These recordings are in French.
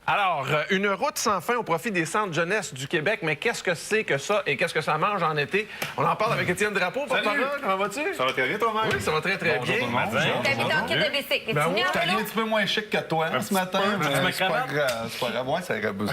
Alors, une route sans fin au profit des centres jeunesse du Québec, mais qu'est-ce que c'est que ça et qu'est-ce que ça mange en été? On en parle avec Étienne Drapeau, porte-parole. Comment vas-tu? Ça va très bien toi-même? Oui, ça va très, très bien. T'habites en quai de bicycle. Ben Tu oui, viens en T'es vélo? un petit peu moins chic que toi ce matin. C'est pas grave. C'est pas grave. Ouais, ça irait bien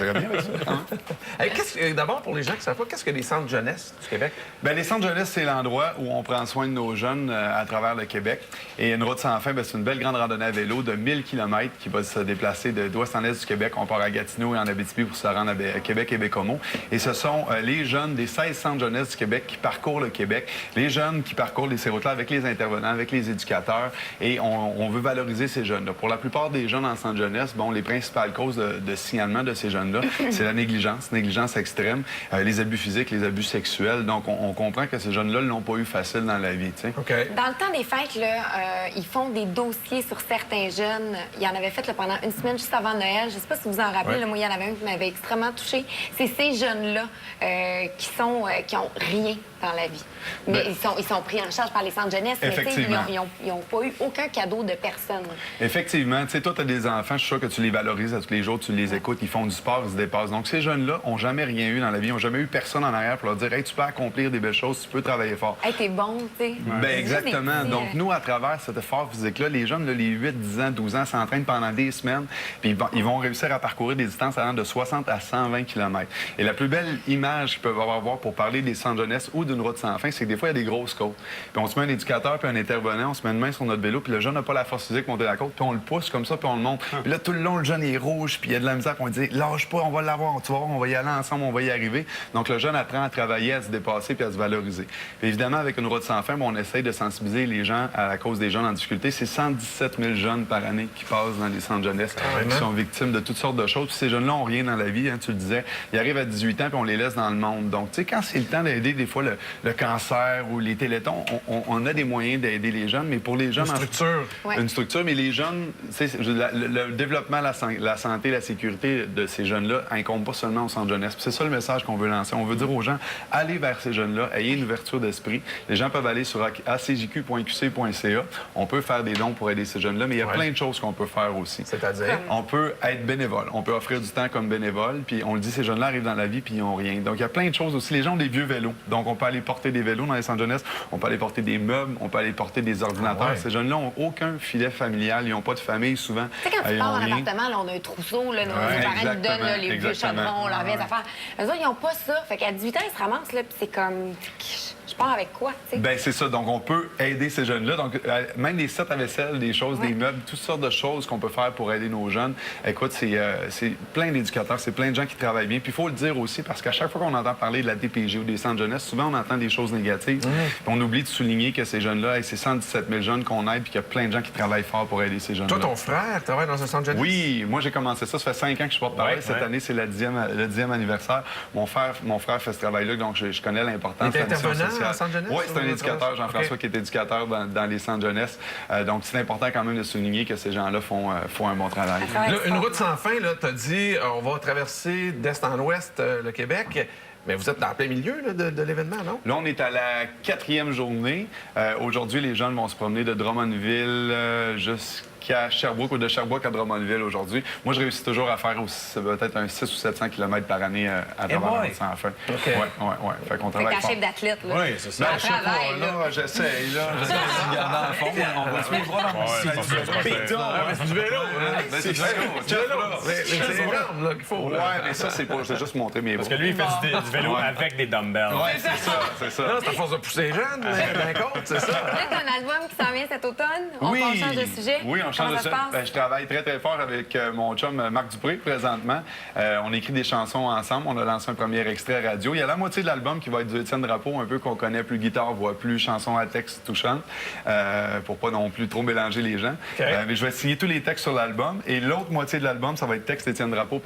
avec ça. Hey, d'abord, pour les gens qui ne savent pas, qu'est-ce que les centres jeunesse du Québec? Bien, les centres jeunesse, c'est l'endroit où on prend soin de nos jeunes à travers le Québec. Et une route sans fin, c'est une belle grande randonnée à vélo de 1000 km qui va se déplacer d'ouest en est du Québec. On part à Gatineau et en Abitibi pour se rendre à Québec et Bécomo. Et ce sont les jeunes des 16 centres jeunesse du Québec qui parcourent le Québec. Les jeunes qui parcourent ces routes-là avec les intervenants, avec les éducateurs. Et on veut valoriser ces jeunes-là. Pour la plupart des jeunes en centre jeunesse, bon, les principales causes de signalement de ces jeunes-là, c'est la négligence extrême, les abus physiques, les abus sexuels. Donc, on comprend que ces jeunes-là ne l'ont pas eu facile dans la vie. OK. Dans le temps des fêtes, là, ils font des dossiers sur certains jeunes. Ils en avaient fait là, pendant une semaine juste avant Noël. Je ne sais pas si vous en rappelez. Ouais. Là, moi, il y en avait un qui m'avait extrêmement touchée. C'est ces jeunes-là qui ont rien dans la vie. Mais ils sont pris en charge par les centres jeunesse. Mais ils n'ont pas eu aucun cadeau de personne. Effectivement. Tu sais, toi, tu as des enfants, je suis sûr que tu les valorises à tous les jours, tu les écoutes, ils font du sport, ils se dépassent. Donc, ces jeunes-là n'ont jamais rien eu dans la vie, n'ont jamais eu personne en arrière pour leur dire « Hey, tu peux accomplir des belles choses, tu peux travailler fort. » Hey, t'es bon, tu sais. Bien, exactement. Donc, nous, à travers cet effort physique-là, les jeunes, là, les 8, 10 ans, 12 ans, s'entraînent pendant des semaines, puis ils vont réussir à parcourir des distances allant de 60 à 120 km. Et la plus belle image qu'ils peuvent avoir pour parler des centres jeunesse ou d'une route sans fin, c'est que des fois, il y a des grosses côtes. Puis on se met un éducateur puis un intervenant, on se met une main sur notre vélo, puis le jeune n'a pas la force physique pour monter la côte, puis on le pousse comme ça, puis on le monte. Puis là, tout le long, le jeune est rouge, puis il y a de la misère, puis on dit « Lâche pas, on va l'avoir, tu vas voir, on va y aller ensemble, on va y arriver. » Donc, le jeune apprend à travailler, à se dépasser puis à se valoriser. Puis évidemment, avec une route sans fin, on essaye de sensibiliser les gens à la cause des jeunes en difficulté. C'est 117 000 jeunes par année qui passent dans les centres jeunesse, qui sont victimes de toutes sortes de choses. Puis ces jeunes-là n'ont rien dans la vie, hein, tu le disais. Ils arrivent à 18 ans, puis on les laisse dans le monde. Donc, tu sais, quand c'est le temps d'aider, des fois, le cancer ou les télétons, on a des moyens d'aider les jeunes, mais pour les jeunes... Une structure, mais les jeunes, le développement, la santé, la sécurité de ces jeunes-là incombe pas seulement au centre jeunesse. C'est ça le message qu'on veut lancer. On veut dire aux gens, allez vers ces jeunes-là, ayez une ouverture d'esprit. Les gens peuvent aller sur acjq.qc.ca. On peut faire des dons pour aider ces jeunes-là, mais il y a plein de choses qu'on peut faire aussi. C'est-à-dire? On peut être bénévole. On peut offrir du temps comme bénévole, puis on le dit, ces jeunes-là arrivent dans la vie, puis ils n'ont rien. Donc, il y a plein de choses aussi. Les gens ont des vieux vélos. Donc, on peut aller porter des vélos dans les centres jeunesse. On peut aller porter des meubles. On peut aller porter des ordinateurs. Ces jeunes-là n'ont aucun filet familial. Ils n'ont pas de famille, souvent. Tu sais, quand tu pars en appartement, là, on a un trousseau, là, nos parents nous donnent là, les vieux chaudrons, leurs vieilles affaires. Eux autres, ils n'ont pas ça. Fait qu'à 18 ans, ils se ramassent, là, puis c'est comme... Je pars avec quoi, tu sais? Bien, c'est ça. Donc, on peut aider ces jeunes-là. Donc, même des sets à vaisselle, des choses, des meubles, toutes sortes de choses qu'on peut faire pour aider nos jeunes. Écoute, c'est plein d'éducateurs, c'est plein de gens qui travaillent bien. Puis, il faut le dire aussi, parce qu'à chaque fois qu'on entend parler de la DPJ ou des centres jeunesse, souvent, on entend des choses négatives. Puis on oublie de souligner que ces jeunes-là, c'est 117 000 jeunes qu'on aide, puis qu'il y a plein de gens qui travaillent fort pour aider ces jeunes-là. Toi, ton frère travaille dans un centre jeunesse? Oui, moi, j'ai commencé ça. Ça fait 5 ans que je porte parole. Cette année, c'est le 10e anniversaire. Mon frère fait ce travail-là, donc je connais l'importance de la mission sociale. Intervenant en centre jeunesse? Oui, c'est un éducateur, Jean-François, qui est éducateur dans les centres jeunesse. Donc, c'est important quand même de souligner que ces gens-là font un bon travail. Là, une route sans fin, tu as dit, on va traverser d'est en ouest le Québec. Mais vous êtes dans le plein milieu là, de l'événement, non? Là, on est à la 4e journée. Aujourd'hui, les jeunes vont se promener de Drummondville jusqu'à Sherbrooke ou de Sherbrooke à Drummondville aujourd'hui. Moi, je réussis toujours à faire peut-être un 600 ou 700 km par année à travers la route sans fin. OK. Oui. Fait qu'on travaille Fait fort. qu'un chef d'athlète, là. Oui, c'est ça. Ben, je sais pas, là, j'essaye, là. J'essaie de garder en fond. On va suivre dans mon C'est du vélo! C'est du vélo. C'est énorme, là, qu'il faut. Ouais, mais ça, c'est pour juste montrer mes bras. Parce que lui, il fait du vélo avec des dumbbells. Oui, c'est ça. Non, c'est à force de pousser les jeunes, d'un côté, c'est ça. Là, t'as un album qui s'en vient cet automne. On change de sujet. Oui, on change Comment de ça se sujet. passe? Ben, je travaille très, très fort avec mon chum Marc Dupré, présentement. On écrit des chansons ensemble. On a lancé un premier extrait radio. Il y a la moitié de l'album qui va être du Étienne Drapeau, un peu qu'on connaît, plus guitare, voix, plus chanson à texte touchante, pour pas non plus trop mélanger les gens. Mais je vais signer tous les textes sur l'album. Et l'autre moitié de l'album, ça va être texte d'Étienne Drapeau,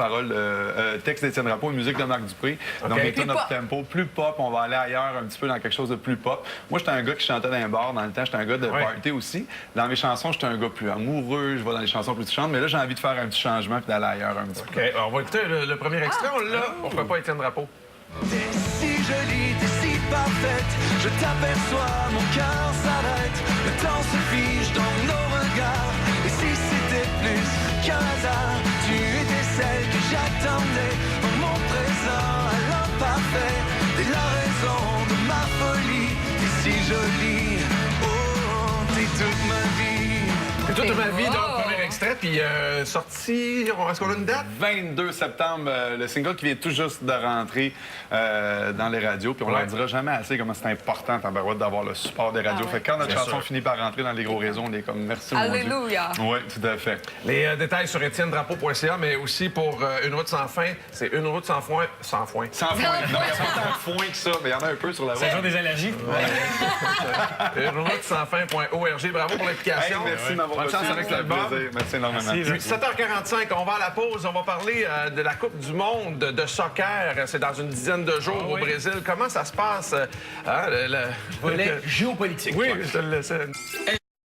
texte d'Étienne Drapeau et musique de Marc Dupré. Donc, on est notre tempo, plus pop. On va aller ailleurs un petit peu dans quelque chose de plus pop. Moi, j'étais un gars qui chantait dans un bar dans le temps. J'étais un gars de party aussi. Dans mes chansons, j'étais un gars plus amoureux. Je vais dans les chansons plus touchantes. Mais là, j'ai envie de faire un petit changement puis d'aller ailleurs un petit peu. OK, on va écouter le premier extrait. On l'a. Pourquoi pas Étienne Drapeau? T'es si jolie, t'es si parfaite. Je t'aperçois, mon cœur s'arrête. Le temps se fige dans nos regards. Et si c'était plus qu'un hasard, tu étais celle que Toute ma vie, donc, premier extrait, puis sorti, est-ce qu'on a une date? 22 septembre, le single qui vient tout juste de rentrer dans les radios. Puis on leur dira jamais assez comment c'est important, Tabarouette, d'avoir le support des radios. Fait que quand notre chanson finit par rentrer dans les gros réseaux, on est comme merci, mon Dieu. Alléluia! Oui, tout à fait. Les détails sur etiennedrapeau.ca, mais aussi pour Une route sans fin, c'est Une route sans foin. Sans foin. Sans foin. Non, il n'y a pas tant de foin que ça, mais il y en a un peu sur la route. C'est toujours des allergies. Une route sans fin.org. Bravo pour l'implication. Hey, merci de m'avoir Bonne reçu. chance avec Ça fait l'album. plaisir. Merci énormément. 7h45, on va à la pause. On va parler de la Coupe du monde de soccer. C'est dans une dizaine de jours au Brésil. Comment ça se passe? Volet géopolitique. Oui, je te le laisse.